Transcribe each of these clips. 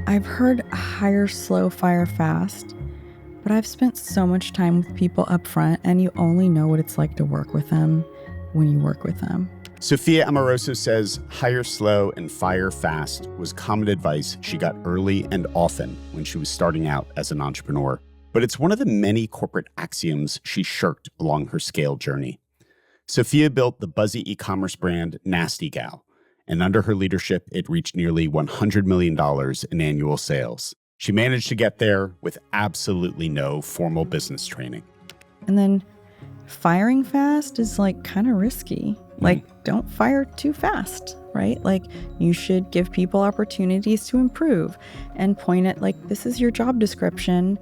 I've heard hire slow, fire fast, but I've spent so much time with people up front, and you only know what it's like to work with them when you work with them. Sophia Amoruso says hire slow and fire fast was common advice she got early and often when she was starting out as an entrepreneur. But it's one of the many corporate axioms she shirked along her scale journey. Sophia built the buzzy e-commerce brand Nasty Gal, and under her leadership, it reached nearly $100 million in annual sales. She managed to get there with absolutely no formal business training. And then firing fast is kind of risky. Don't fire too fast, right? You should give people opportunities to improve and point at this is your job description.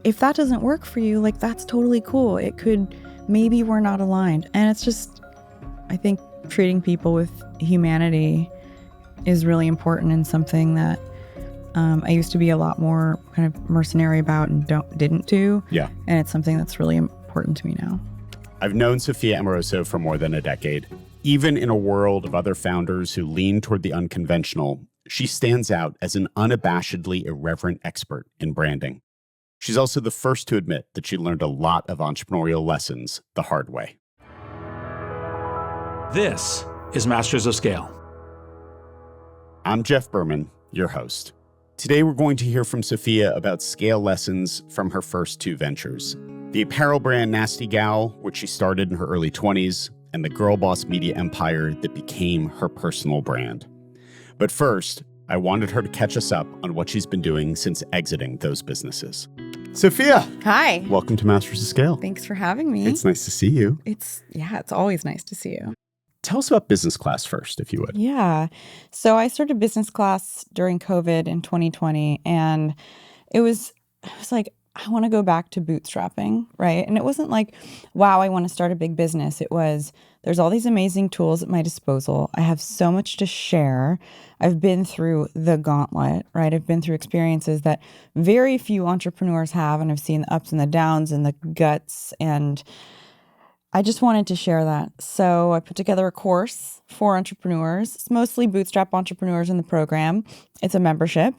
If that doesn't work for you, that's totally cool. It could, maybe we're not aligned. And it's just, I think treating people with humanity is really important and something that I used to be a lot more kind of mercenary about and didn't do. Yeah. And it's something that's really important to me now. I've known Sophia Amoruso for more than a decade. Even in a world of other founders who lean toward the unconventional, she stands out as an unabashedly irreverent expert in branding. She's also the first to admit that she learned a lot of entrepreneurial lessons the hard way. This is Masters of Scale. I'm Jeff Berman, your host. Today, we're going to hear from Sophia about scale lessons from her first two ventures: the apparel brand Nasty Gal, which she started in her early 20s, and the Girlboss Media empire that became her personal brand. But first, I wanted her to catch us up on what she's been doing since exiting those businesses. Sophia! Hi. Welcome to Masters of Scale. Thanks for having me. It's nice to see you. It's always nice to see you. Tell us about business class first, if you would. Yeah. So I started business class during COVID in 2020, and it was I want to go back to bootstrapping, right? And it wasn't wow, I want to start a big business. It was, there's all these amazing tools at my disposal. I have so much to share. I've been through the gauntlet, right? I've been through experiences that very few entrepreneurs have, and I've seen the ups and the downs and the guts, and I just wanted to share that. So I put together a course for entrepreneurs. It's mostly bootstrap entrepreneurs in the program. It's a membership,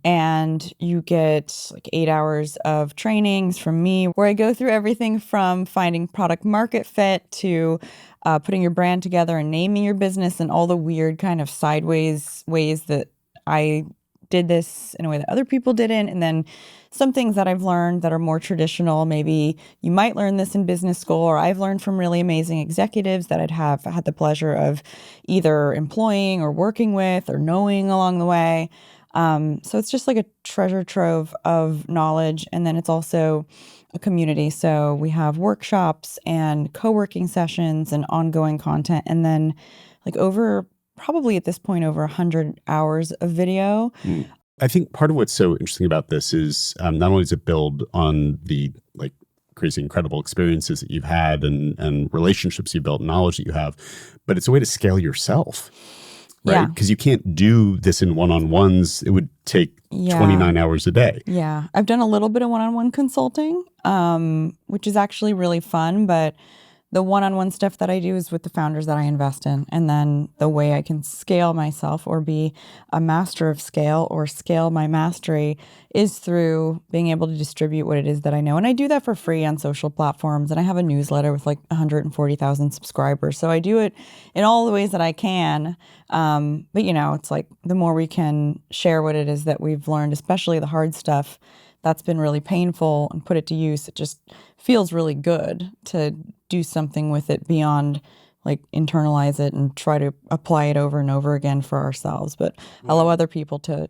and you get 8 hours of trainings from me where I go through everything from finding product market fit to putting your brand together and naming your business and all the weird kind of sideways ways that I did this in a way that other people didn't. And then some things that I've learned that are more traditional. Maybe you might learn this in business school, or I've learned from really amazing executives that I'd have had the pleasure of either employing or working with or knowing along the way. So it's just a treasure trove of knowledge. And then it's also a community. So we have workshops and co-working sessions and ongoing content. And then probably at this point, over 100 hours of video. I think part of what's so interesting about this is not only does it build on the crazy, incredible experiences that you've had and relationships you built, knowledge that you have, but it's a way to scale yourself, right? Because you can't do this in one-on-ones. It would take 29 hours a day. Yeah. I've done a little bit of one-on-one consulting, which is actually really fun, but the one-on-one stuff that I do is with the founders that I invest in. And then the way I can scale myself or be a master of scale or scale my mastery is through being able to distribute what it is that I know. And I do that for free on social platforms. And I have a newsletter with 140,000 subscribers. So I do it in all the ways that I can. But it's the more we can share what it is that we've learned, especially the hard stuff that's been really painful, and put it to use, it just feels really good to do something with it beyond internalize it and try to apply it over and over again for ourselves, but allow other people to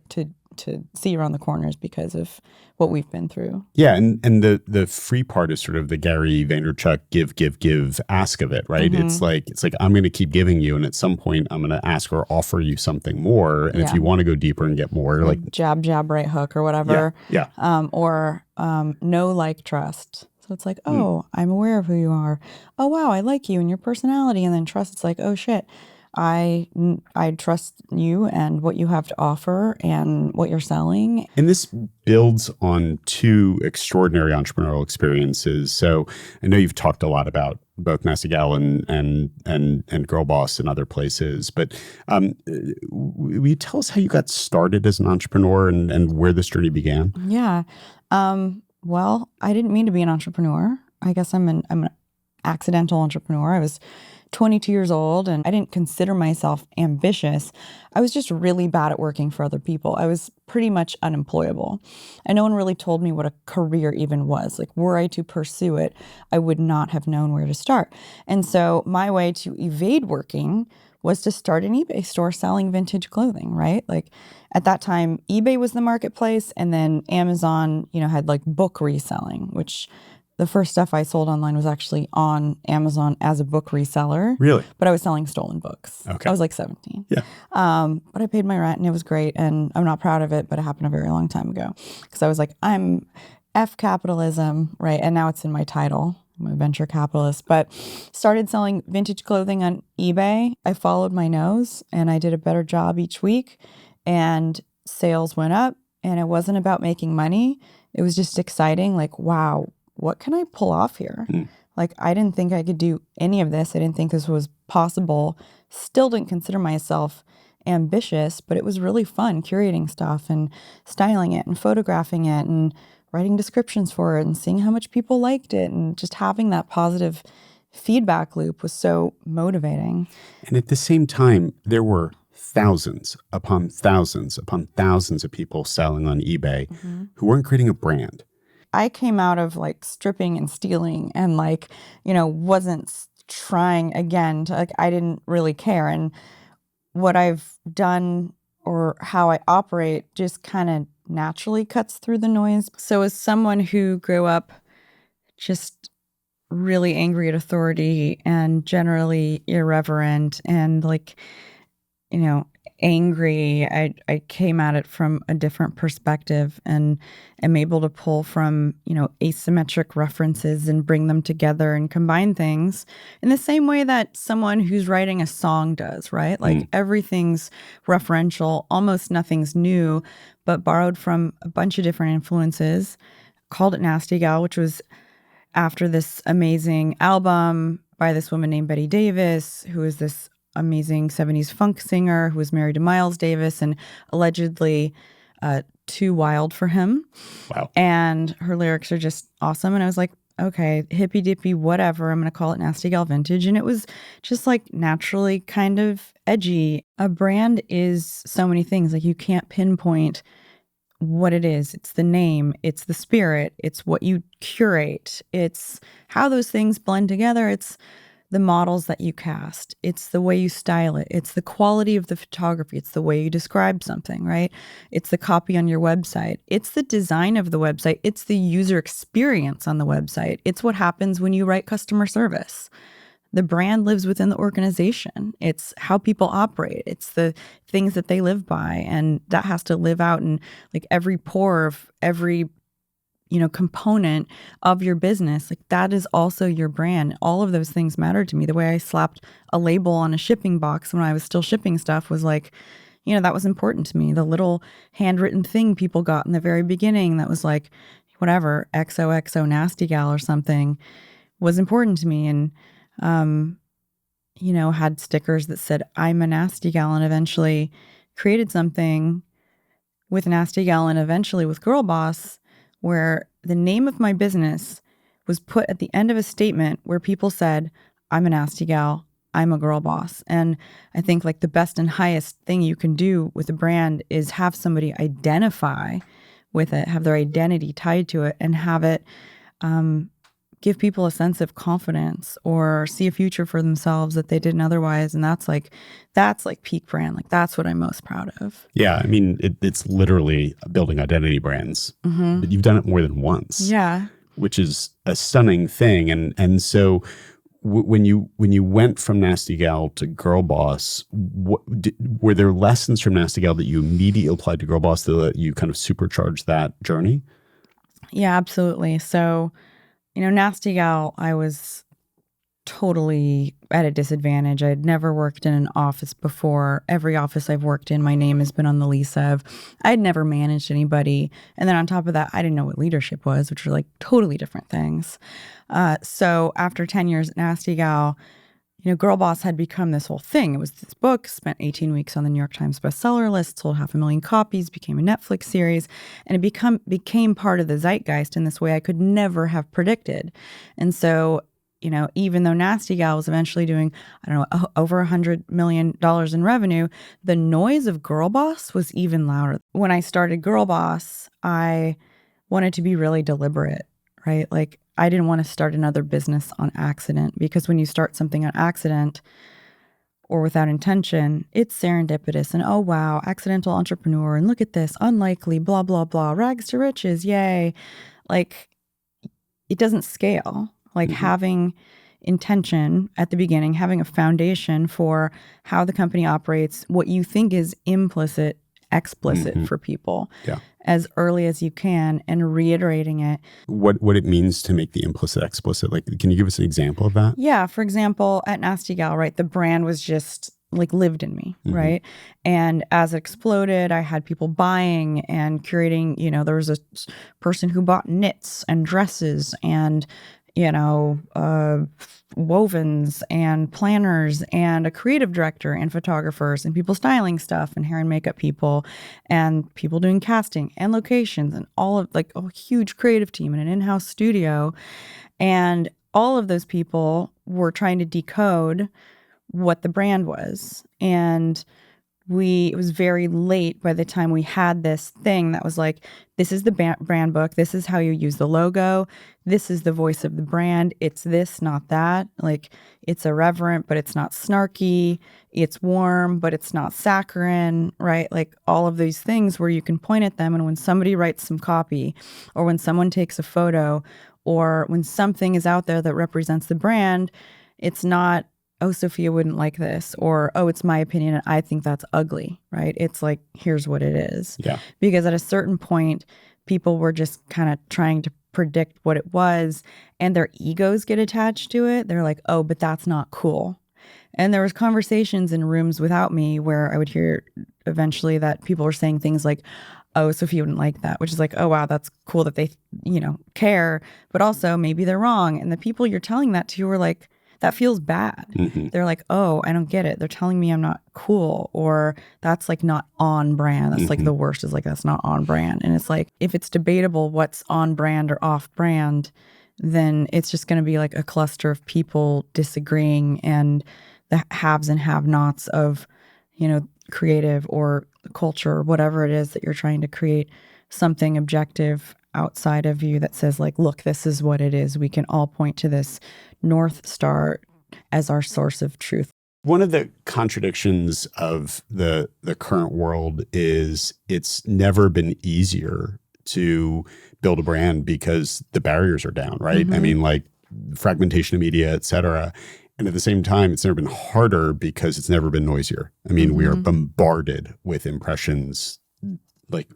see around the corners because of what we've been through. Yeah, and the free part is sort of the Gary Vaynerchuk give ask of it, right? Mm-hmm. It's like I'm going to keep giving you, and at some point I'm going to ask or offer you something more, and if you want to go deeper and get more, jab right hook or whatever. Yeah. Or know, like, trust. So it's I'm aware of who you are. Oh, wow, I like you and your personality. And then trust, it's oh, shit, I trust you and what you have to offer and what you're selling. And this builds on two extraordinary entrepreneurial experiences. So I know you've talked a lot about both Nasty Gal and Girlboss and other places. But will you tell us how you got started as an entrepreneur and where this journey began? Yeah. Well, I didn't mean to be an entrepreneur. I guess I'm an accidental entrepreneur. I was 22 years old and I didn't consider myself ambitious. I was just really bad at working for other people. I was pretty much unemployable. And no one really told me what a career even was. Like, were I to pursue it, I would not have known where to start. And so my way to evade working was to start an eBay store selling vintage clothing, right? Like at that time, eBay was the marketplace, and then Amazon, had like book reselling, which the first stuff I sold online was actually on Amazon as a book reseller. Really? But I was selling stolen books. Okay. I was like 17. Yeah. But I paid my rent and it was great. And I'm not proud of it, but it happened a very long time ago. Because I was like, I'm F capitalism, right? And now it's in my title. I'm a venture capitalist. But started selling vintage clothing on eBay. I followed my nose and I did a better job each week. And sales went up. And it wasn't about making money. It was just exciting. Like, wow, what can I pull off here? Like, I didn't think I could do any of this. I didn't think this was possible. Still didn't consider myself ambitious, but it was really fun curating stuff and styling it and photographing it and writing descriptions for it and seeing how much people liked it. And just having that positive feedback loop was so motivating. And at the same time, there were thousands upon thousands upon thousands of people selling on eBay who weren't creating a brand. I came out of like stripping and stealing and wasn't trying again to I didn't really care. And what I've done or how I operate just kind of naturally cuts through the noise. So as someone who grew up just really angry at authority and generally irreverent and angry, I came at it from a different perspective and am able to pull from, asymmetric references and bring them together and combine things in the same way that someone who's writing a song does, right? Like everything's referential, almost nothing's new, but borrowed from a bunch of different influences. Called it Nasty Gal, which was after this amazing album by this woman named Betty Davis, who is this amazing 70s funk singer who was married to Miles Davis and allegedly too wild for him. Wow. And her lyrics are just awesome. And I was like, okay, hippy dippy, whatever. I'm going to call it Nasty Gal Vintage. And it was just like naturally kind of edgy. A brand is so many things. Like you can't pinpoint what it is. It's the name, it's the spirit, it's what you curate, it's how those things blend together. It's the models that you cast. It's the way you style it. It's the quality of the photography. It's the way you describe something, right? It's the copy on your website. It's the design of the website. It's the user experience on the website. It's what happens when you write customer service. The brand lives within the organization. It's how people operate. It's the things that they live by. And that has to live out in like every pore of every component of your business. Like that is also your brand. All of those things matter to me. The way I slapped a label on a shipping box when I was still shipping stuff was like, that was important to me. The little handwritten thing people got in the very beginning that was like, whatever, XOXO Nasty Gal or something was important to me. And, had stickers that said, I'm a Nasty Gal, and eventually created something with Nasty Gal and eventually with Girlboss, where the name of my business was put at the end of a statement where people said, I'm a Nasty Gal, I'm a girl boss. And I think like the best and highest thing you can do with a brand is have somebody identify with it, have their identity tied to it, and have it give people a sense of confidence or see a future for themselves that they didn't otherwise. And that's like peak brand. Like that's what I'm most proud of. Yeah. I mean, it's literally building identity brands, but you've done it more than once. Yeah. Which is a stunning thing. And so when you went from Nasty Gal to Girlboss, were there lessons from Nasty Gal that you immediately applied to Girlboss that you kind of supercharged that journey? Yeah, absolutely. So, Nasty Gal, I was totally at a disadvantage. I had never worked in an office before. Every office I've worked in, my name has been on the lease of. I had never managed anybody. And then on top of that, I didn't know what leadership was, which are like totally different things. So after 10 years at Nasty Gal, Girlboss had become this whole thing. It was this book, spent 18 weeks on the New York Times bestseller list, sold 500,000 copies, became a Netflix series, and it became part of the zeitgeist in this way I could never have predicted. And so, even though Nasty Gal was eventually doing, over $100 million in revenue, the noise of Girlboss was even louder. When I started Girlboss, I wanted to be really deliberate, right? Like, I didn't want to start another business on accident, because when you start something on accident or without intention, it's serendipitous and, oh, wow, accidental entrepreneur. And look at this, unlikely, blah, blah, blah, rags to riches. Yay. Like, it doesn't scale. Like having intention at the beginning, having a foundation for how the company operates, what you think is implicit, explicit for people. Yeah. As early as you can, and reiterating it. What it means to make the implicit explicit. Like, can you give us an example of that? Yeah. For example, at Nasty Gal, right, the brand was just like lived in me, right? And as it exploded, I had people buying and curating, there was a person who bought knits and dresses and, wovens and planners and a creative director and photographers and people styling stuff and hair and makeup people and people doing casting and locations and all of like a huge creative team and an in-house studio. And all of those people were trying to decode what the brand was. And it was very late by the time we had this thing that was like, this is the brand book. This is how you use the logo. This is the voice of the brand. It's this, not that. Like, it's irreverent, but it's not snarky. It's warm, but it's not saccharine, right? Like all of these things where you can point at them. And when somebody writes some copy, or when someone takes a photo, or when something is out there that represents the brand, it's not, oh, Sophia wouldn't like this, or, oh, it's my opinion and I think that's ugly, right? It's like, here's what it is. Yeah. Because at a certain point, people were just kind of trying to predict what it was, and their egos get attached to it. They're like, oh, but that's not cool. And there was conversations in rooms without me where I would hear eventually that people were saying things like, oh, Sophia wouldn't like that, which is like, oh, wow, that's cool that they, care, but also maybe they're wrong. And the people you're telling that to were like, that feels bad. They're like, oh, I don't get it. They're telling me I'm not cool, or that's like not on brand. That's like the worst, is like, that's not on brand. And it's like, if it's debatable what's on brand or off brand, then it's just going to be like a cluster of people disagreeing, and the haves and have-nots of, creative or culture or whatever it is that you're trying to create something objective outside of you that says like, look, this is what it is. We can all point to this North Star as our source of truth. One of the contradictions of the current world is it's never been easier to build a brand because the barriers are down, right? I mean, like fragmentation of media, et cetera. And at the same time, it's never been harder because it's never been noisier. I mean, we are bombarded with impressions like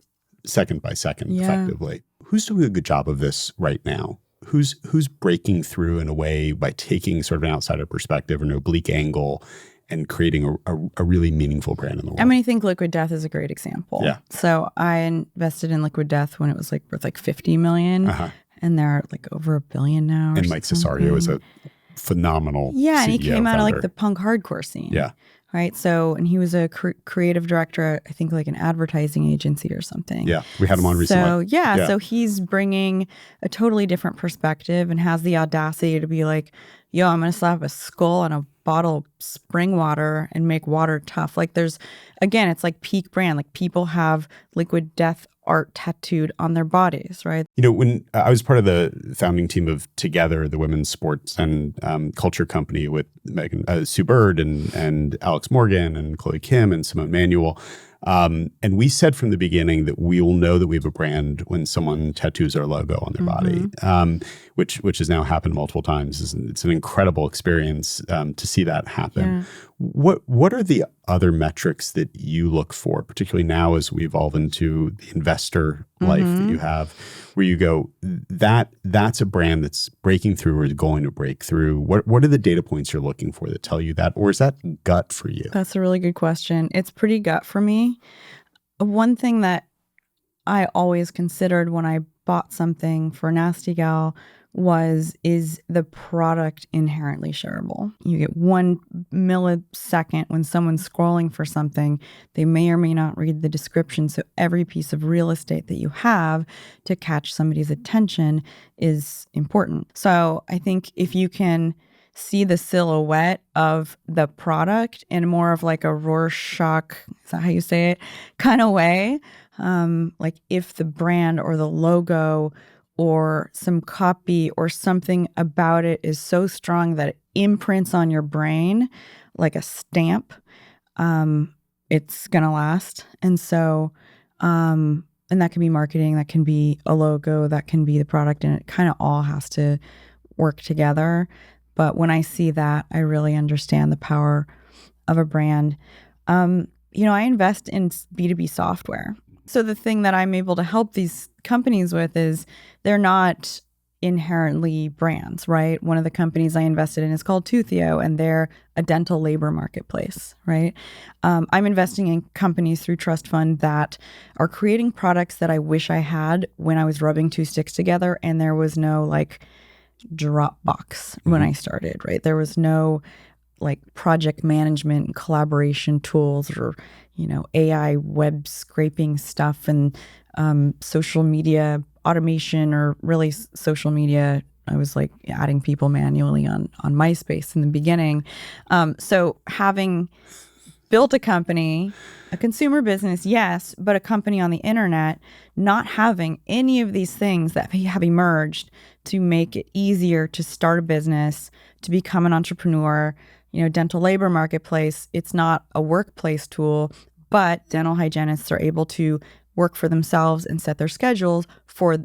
second by second, effectively. Who's doing a good job of this right now? Who's breaking through in a way by taking sort of an outsider perspective or an oblique angle and creating a really meaningful brand in the world? I mean, I think Liquid Death is a great example. Yeah. So I invested in Liquid Death when it was like worth like $50 million, and they're like over $1 billion now. And Mike Cesario is a phenomenal CEO, and he came out of founder. like the punk hardcore scene. Yeah. Right. So, and he was a creative director, I think like an advertising agency or something. Yeah. We had him on recently. So, so he's bringing a totally different perspective and has the audacity to be like, yo, I'm going to slap a skull on a bottle of spring water and make water tough. Like there's, again, it's like peak brand. Like people have Liquid Death art tattooed on their bodies, right? When I was part of the founding team of Together, the women's sports and culture company with Sue Bird and Alex Morgan and Chloe Kim and Simone Manuel. And we said from the beginning that we will know that we have a brand when someone tattoos our logo on their body, which has now happened multiple times. It's an incredible experience to see that happen. Yeah. What are the other metrics that you look for, particularly now as we evolve into the investor life that you have? where you go, that's a brand that's breaking through or is going to break through? What are the data points you're looking for that tell you that? Or is that gut for you? That's a really good question. It's pretty gut for me. One thing that I always considered when I bought something for Nasty Gal is the product inherently shareable? You get 1 millisecond when someone's scrolling for something, they may or may not read the description. So every piece of real estate that you have to catch somebody's attention is important. So I think if you can see the silhouette of the product in more of like a Rorschach, is that how you say it, kind of way, like if the brand or the logo or some copy or something about it is so strong that it imprints on your brain like a stamp, it's gonna last. And so, and that can be marketing, that can be a logo, that can be the product, and it kind of all has to work together. But when I see that, I really understand the power of a brand. I invest in B2B software. So the thing that I'm able to help these companies with is they're not inherently brands, right? One of the companies I invested in is called Toothio, and they're a dental labor marketplace, right? I'm investing in companies through Trust Fund that are creating products that I wish I had when I was rubbing two sticks together, and there was no like Dropbox when I started, right? There was no like project management and collaboration tools or, AI web scraping stuff and social media automation or really social media. I was like adding people manually on MySpace in the beginning. So having built a company, a consumer business, yes, but a company on the internet, not having any of these things that have emerged to make it easier to start a business, to become an entrepreneur. Dental labor marketplace, it's not a workplace tool, but dental hygienists are able to work for themselves and set their schedules for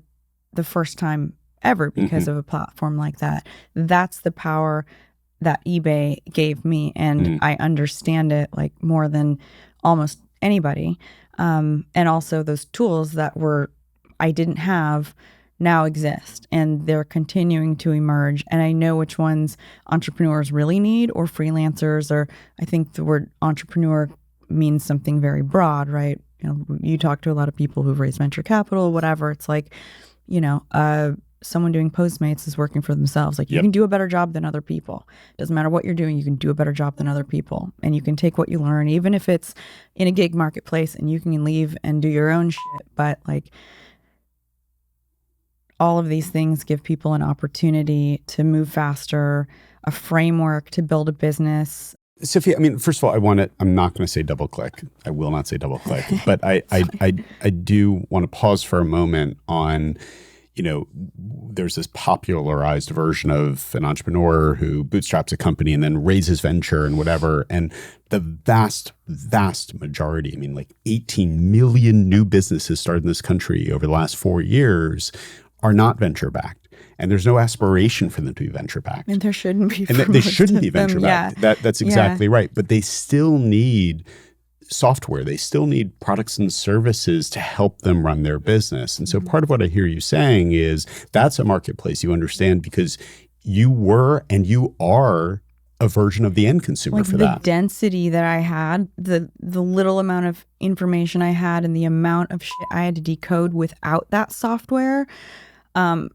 the first time ever because of a platform like that. That's the power that eBay gave me, and I understand it like more than almost anybody. And also those tools that I didn't have now exist, and they're continuing to emerge. And I know which ones entrepreneurs really need, or freelancers, or I think the word entrepreneur means something very broad, right? You talk to a lot of people who've raised venture capital, whatever. It's like, someone doing Postmates is working for themselves. Like you can do a better job than other people. Doesn't matter what you're doing, you can do a better job than other people. And you can take what you learn, even if it's in a gig marketplace, and you can leave and do your own shit. But like, all of these things give people an opportunity to move faster, a framework to build a business. Sophia, first of all, I'm not going to say double click. I will not say double click, but I do want to pause for a moment on, there's this popularized version of an entrepreneur who bootstraps a company and then raises venture and whatever. And the vast, vast majority, like 18 million new businesses started in this country over the last 4 years are not venture backed. And there's no aspiration for them to be venture backed. And there shouldn't be. And they shouldn't be venture backed. Yeah. That's exactly right. But they still need software. They still need products and services to help them run their business. And so part of what I hear you saying is that's a marketplace you understand because you were and you are a version of the end consumer for that. The density that I had, the little amount of information I had, and the amount of shit I had to decode without that software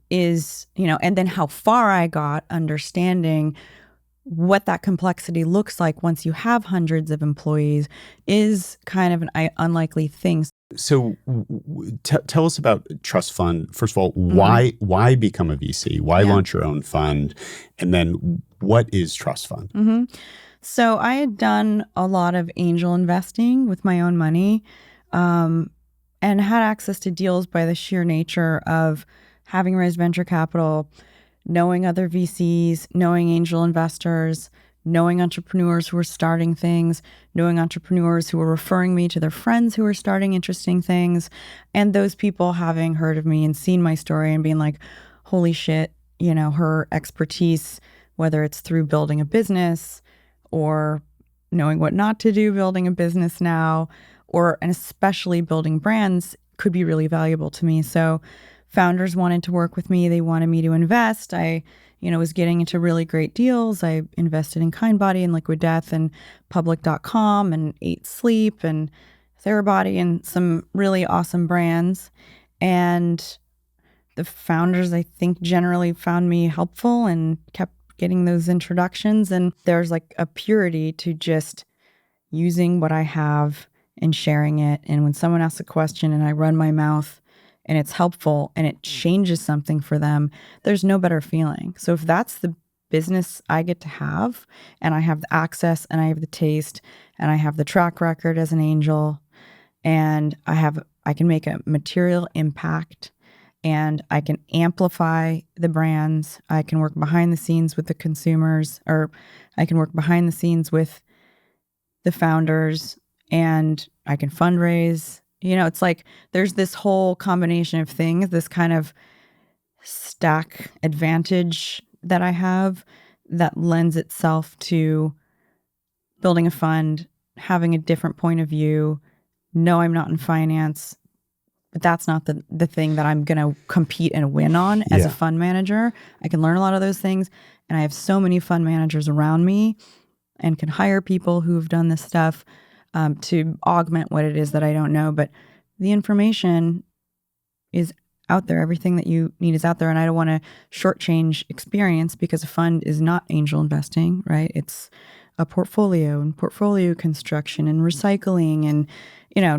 is, and then how far I got understanding what that complexity looks like once you have hundreds of employees is kind of an unlikely thing. So tell us about Trust Fund. First of all, why become a VC? Why launch your own fund? And then what is Trust Fund? So I had done a lot of angel investing with my own money and had access to deals by the sheer nature of having raised venture capital, knowing other VCs, knowing angel investors, knowing entrepreneurs who were starting things, knowing entrepreneurs who were referring me to their friends who were starting interesting things, and those people having heard of me and seen my story and being like, holy shit, her expertise, whether it's through building a business or knowing what not to do building a business now, and especially building brands, could be really valuable to me. So founders wanted to work with me. They wanted me to invest. I, was getting into really great deals. I invested in Kindbody and Liquid Death and Public.com and 8 Sleep and Therabody and some really awesome brands. And the founders, I think, generally found me helpful and kept getting those introductions. And there's like a purity to just using what I have and sharing it. And when someone asks a question and I run my mouth and it's helpful and it changes something for them, there's no better feeling. So if that's the business I get to have, and I have the access and I have the taste and I have the track record as an angel, and I can make a material impact, and I can amplify the brands, I can work behind the scenes with the consumers, or I can work behind the scenes with the founders, and I can fundraise. It's like there's this whole combination of things, this kind of stack advantage that I have that lends itself to building a fund, having a different point of view. No, I'm not in finance, but that's not the thing that I'm going to compete and win on as a fund manager. I can learn a lot of those things, and I have so many fund managers around me and can hire people who've done this stuff to augment what it is that I don't know. But the information is out there. Everything that you need is out there. And I don't want to shortchange experience, because a fund is not angel investing, right? It's a portfolio and portfolio construction and recycling and,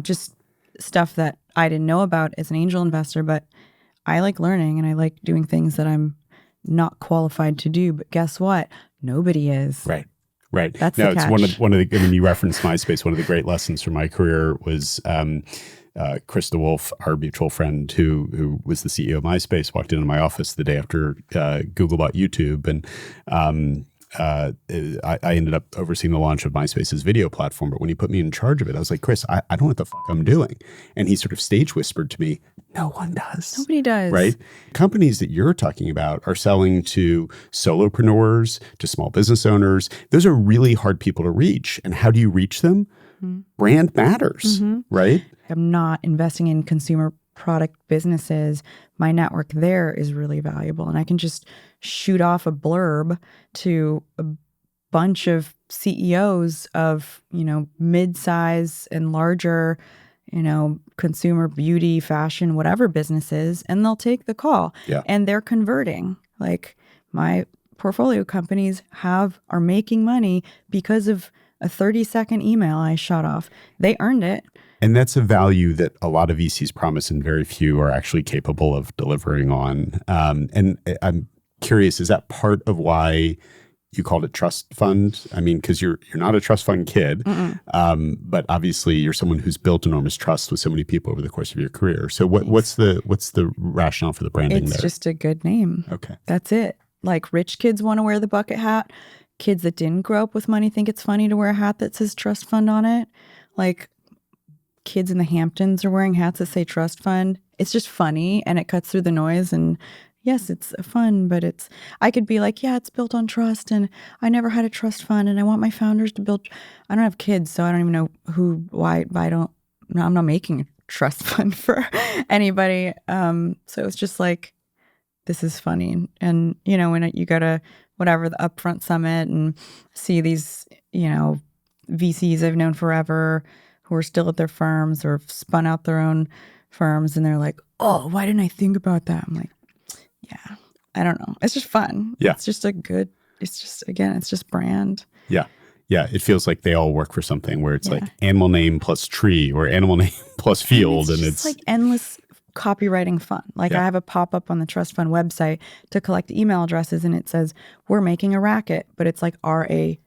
just stuff that I didn't know about as an angel investor. But I like learning and I like doing things that I'm not qualified to do. But guess what? Nobody is. Right. Right. That's no, the catch. it's one of the, when you referenced MySpace, one of the great lessons from my career was Chris DeWolf, our mutual friend who was the CEO of MySpace, walked into my office the day after Google bought YouTube. And I ended up overseeing the launch of MySpace's video platform. But when he put me in charge of it, I was like, Chris, I don't know what the fuck I'm doing. And he sort of stage whispered to me, no one does. Nobody does. Right? Companies that you're talking about are selling to solopreneurs, to small business owners. Those are really hard people to reach. And how do you reach them? Mm-hmm. Brand matters, right? I'm not investing in consumer product businesses. My network there is really valuable. And I can just shoot off a blurb to a bunch of CEOs of, mid-size and larger, consumer beauty, fashion, whatever businesses, and they'll take the call. Yeah. And they're converting. Like my portfolio companies are making money because of a 30-second email I shot off. They earned it. And that's a value that a lot of VCs promise and very few are actually capable of delivering on. And I'm curious, is that part of why you called it trust fund? I mean, because you're not a trust fund kid, but obviously you're someone who's built enormous trust with so many people over the course of your career. So what's the rationale for the branding there? It's just a good name. Okay. That's it. Like rich kids want to wear the bucket hat. Kids that didn't grow up with money think it's funny to wear a hat that says trust fund on it. Like kids in the Hamptons are wearing hats that say trust fund. It's just funny and it cuts through the noise. And yes, it's fun, but I could be like, yeah, it's built on trust and I never had a trust fund and I want my founders to build. I don't have kids, so I don't even know why I'm not making a trust fund for anybody. So it's just like, this is funny. And when you go to whatever, the Upfront Summit and see these, VCs I've known forever who are still at their firms or have spun out their own firms and they're like, oh, why didn't I think about that? I'm like, yeah, I don't know. It's just fun. Yeah. It's just it's just brand. Yeah. Yeah. It feels like they all work for something where it's like animal name plus tree or animal name plus field. And it's like endless copywriting fun. Like I have a pop-up on the Trust Fund website to collect email addresses and it says, we're making a racket, but it's like RACQUET.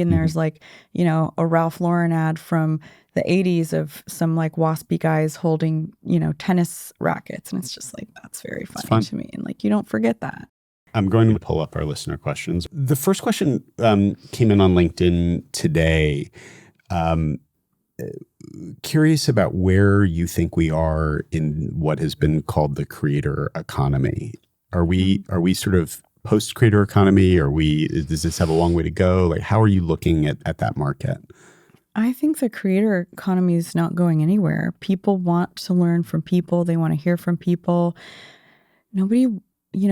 And there's like, a Ralph Lauren ad from the 80s of some like waspy guys holding, tennis rackets. And it's just like, that's very funny to me. And like, you don't forget that. I'm going to pull up our listener questions. The first question came in on LinkedIn today. Curious about where you think we are in what has been called the creator economy. Are we sort of post-creator economy? Does this have a long way to go? Like, how are you looking at that market? I think the creator economy is not going anywhere. People want to learn from people. They want to hear from people. Nobody,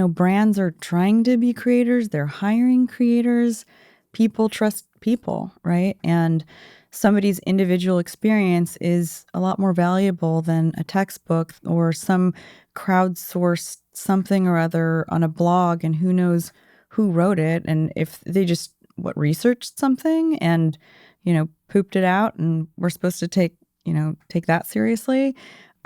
brands are trying to be creators. They're hiring creators. People trust people, right? And somebody's individual experience is a lot more valuable than a textbook or some crowdsourced something or other on a blog, and who knows who wrote it. And if they just researched something and, pooped it out, and we're supposed to take that seriously.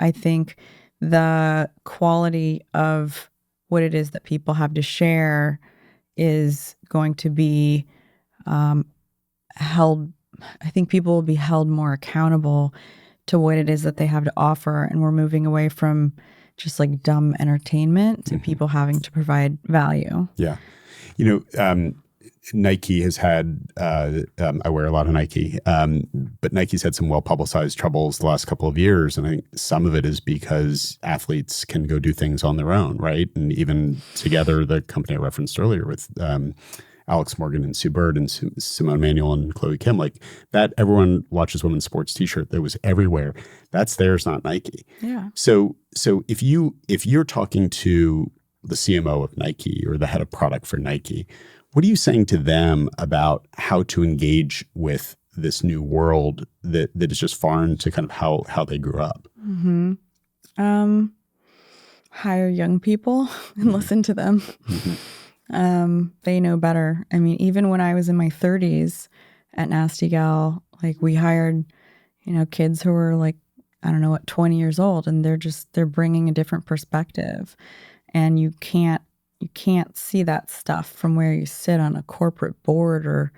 I think the quality of what it is that people have to share is going to be held. I think people will be held more accountable to what it is that they have to offer. And we're moving away from just like dumb entertainment to people having to provide value. Yeah. Nike has had, I wear a lot of Nike, but Nike's had some well-publicized troubles the last couple of years. And I think some of it is because athletes can go do things on their own, right? And even together, the company I referenced earlier with Alex Morgan and Sue Bird and Simone Manuel and Chloe Kim, like that, everyone watches women's sports t-shirt that was everywhere. That's theirs, not Nike. Yeah. So if you're talking to the CMO of Nike or the head of product for Nike, what are you saying to them about how to engage with this new world that is just foreign to kind of how they grew up? Mm-hmm. Hire young people and listen to them. Mm-hmm. They know better. I mean, even when I was in my 30s at Nasty Gal, like we hired, kids who were like, 20 years old, and they're bringing a different perspective. And you can't see that stuff from where you sit on a corporate board or,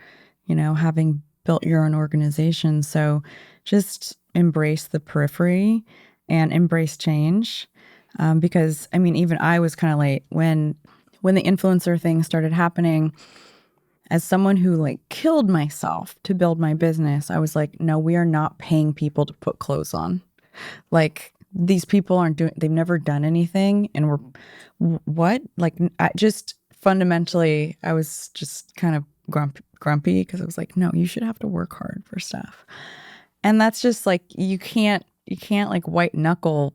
having built your own organization. So just embrace the periphery and embrace change. Because even I was kind of late when the influencer thing started happening. As someone who like killed myself to build my business, I was like, no, we are not paying people to put clothes on. Like, these people they've never done anything. And what? Like, I just fundamentally, I was just kind of grumpy because I was like, no, you should have to work hard for stuff. And that's just like, you can't like white knuckle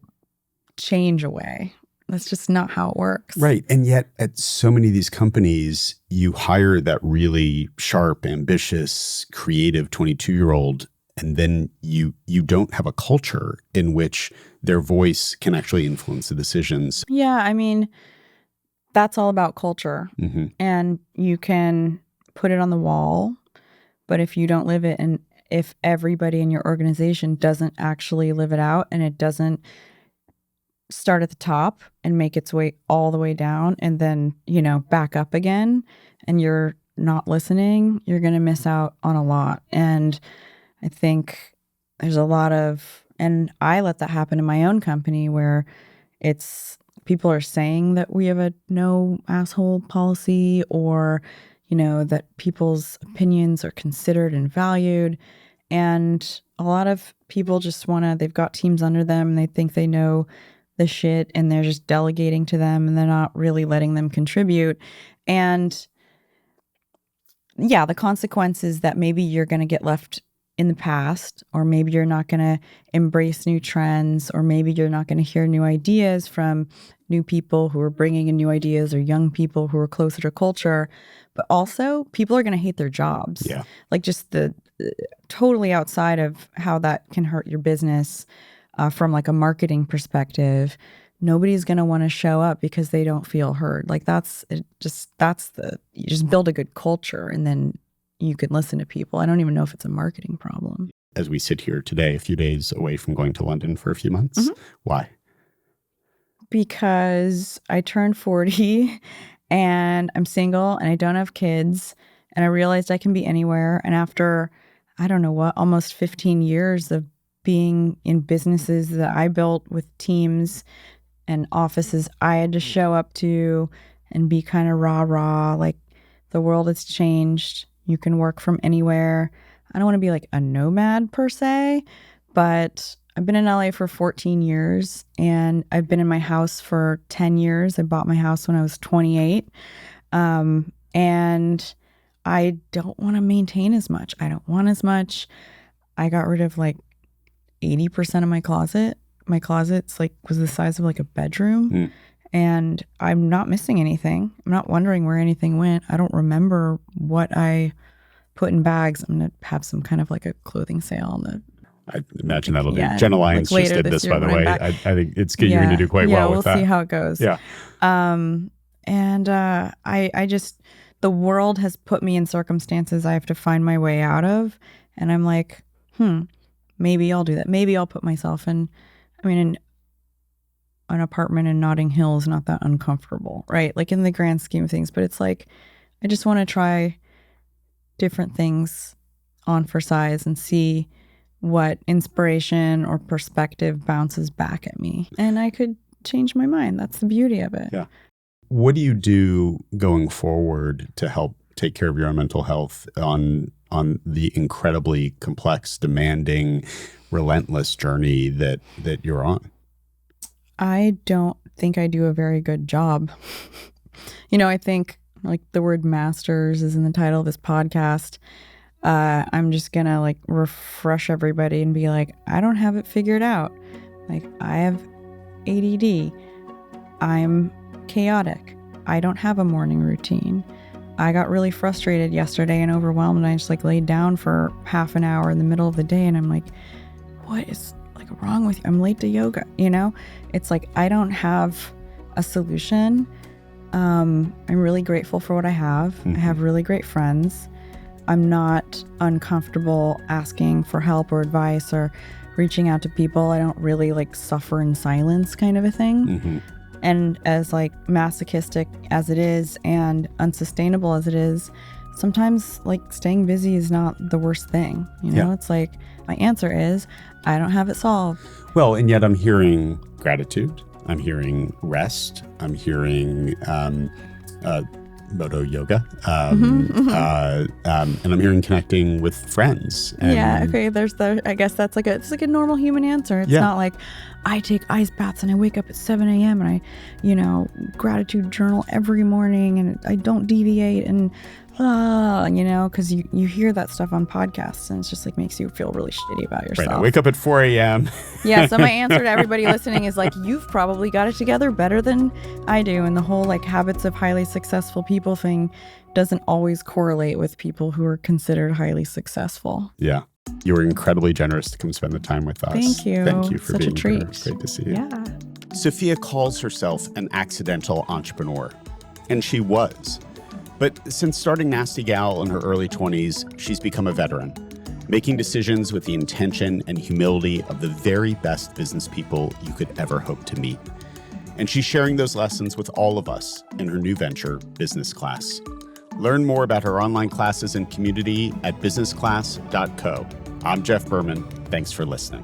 change away. That's just not how it works. Right. And yet at so many of these companies, you hire that really sharp, ambitious, creative 22-year-old, and then you don't have a culture in which their voice can actually influence the decisions. Yeah, that's all about culture. Mm-hmm. And you can put it on the wall, but if you don't live it, and if everybody in your organization doesn't actually live it out, and it doesn't start at the top and make its way all the way down and then, back up again, and you're not listening, you're going to miss out on a lot. And I think there's a lot and I let that happen in my own company where people are saying that we have a no asshole policy, or, that people's opinions are considered and valued. And a lot of people just they've got teams under them and they think they know the shit, and they're just delegating to them, and they're not really letting them contribute. And yeah, the consequence is that maybe you're going to get left in the past, or maybe you're not going to embrace new trends, or maybe you're not going to hear new ideas from new people who are bringing in new ideas, or young people who are closer to culture. But also, people are going to hate their jobs. Yeah. Like, just the totally outside of how that can hurt your business. From like a marketing perspective, nobody's going to want to show up because they don't feel heard. Like, you just build a good culture, and then you can listen to people. I don't even know if it's a marketing problem. As we sit here today, a few days away from going to London for a few months, mm-hmm. Why? Because I turned 40 and I'm single and I don't have kids, and I realized I can be anywhere. And after, almost 15 years of being in businesses that I built with teams and offices I had to show up to and be kind of rah-rah, like, the world has changed. You can work from anywhere. I don't want to be like a nomad per se, but I've been in LA for 14 years, and I've been in my house for 10 years. I bought my house when I was 28. And I don't want to maintain as much. I don't want as much. I got rid of like 80% of my closet. My closet's like was the size of like a bedroom. And I'm not missing anything. I'm not wondering where anything went. I don't remember what I put in bags. I'm going to have some kind of like a clothing sale on the... I imagine that'll do. Jenna Lyons like just did this, by the way. I think you're going to do quite well with that. Yeah, we'll see how it goes. Yeah. I just, the world has put me in circumstances I have to find my way out of. And I'm like, maybe I'll do that. Maybe I'll put myself in, an apartment in Notting Hill is not that uncomfortable, right? Like in the grand scheme of things. But it's like, I just want to try different things on for size and see what inspiration or perspective bounces back at me. And I could change my mind. That's the beauty of it. Yeah. What do you do going forward to help take care of your own mental health on the incredibly complex, demanding, relentless journey that you're on? I don't think I do a very good job. I think like the word masters is in the title of this podcast. I'm just going to like refresh everybody and be like, I don't have it figured out. Like I have ADD. I'm chaotic. I don't have a morning routine. I got really frustrated yesterday and overwhelmed, and I just like laid down for half an hour in the middle of the day, and I'm like, what is like wrong with you? I'm late to yoga. It's like I don't have a solution. I'm really grateful for what I have. I have really great friends. I'm not uncomfortable asking for help or advice or reaching out to people. I don't really like suffer in silence kind of a thing. And as like masochistic as it is and unsustainable as it is, sometimes like staying busy is not the worst thing. It's like my answer is I don't have it solved. Well, and yet I'm hearing gratitude. I'm hearing rest. I'm hearing Moto yoga. And I'm hearing connecting with friends. Okay. I guess that's like it's like a normal human answer. It's not like I take ice baths and I wake up at 7 a.m. and I, gratitude journal every morning and I don't deviate and because you hear that stuff on podcasts and it's just like makes you feel really shitty about yourself. Right. I wake up at 4 a.m. Yeah. So my answer to everybody listening is like, you've probably got it together better than I do. And the whole like habits of highly successful people thing doesn't always correlate with people who are considered highly successful. Yeah. You were incredibly generous to come spend the time with us. Thank you. Thank you for Such being a treat. here. Great to see you. Yeah. Sophia calls herself an accidental entrepreneur, and she was. But since starting Nasty Gal in her early 20s, she's become a veteran, making decisions with the intention and humility of the very best business people you could ever hope to meet. And she's sharing those lessons with all of us in her new venture, Business Class. Learn more about her online classes and community at businessclass.co. I'm Jeff Berman. Thanks for listening.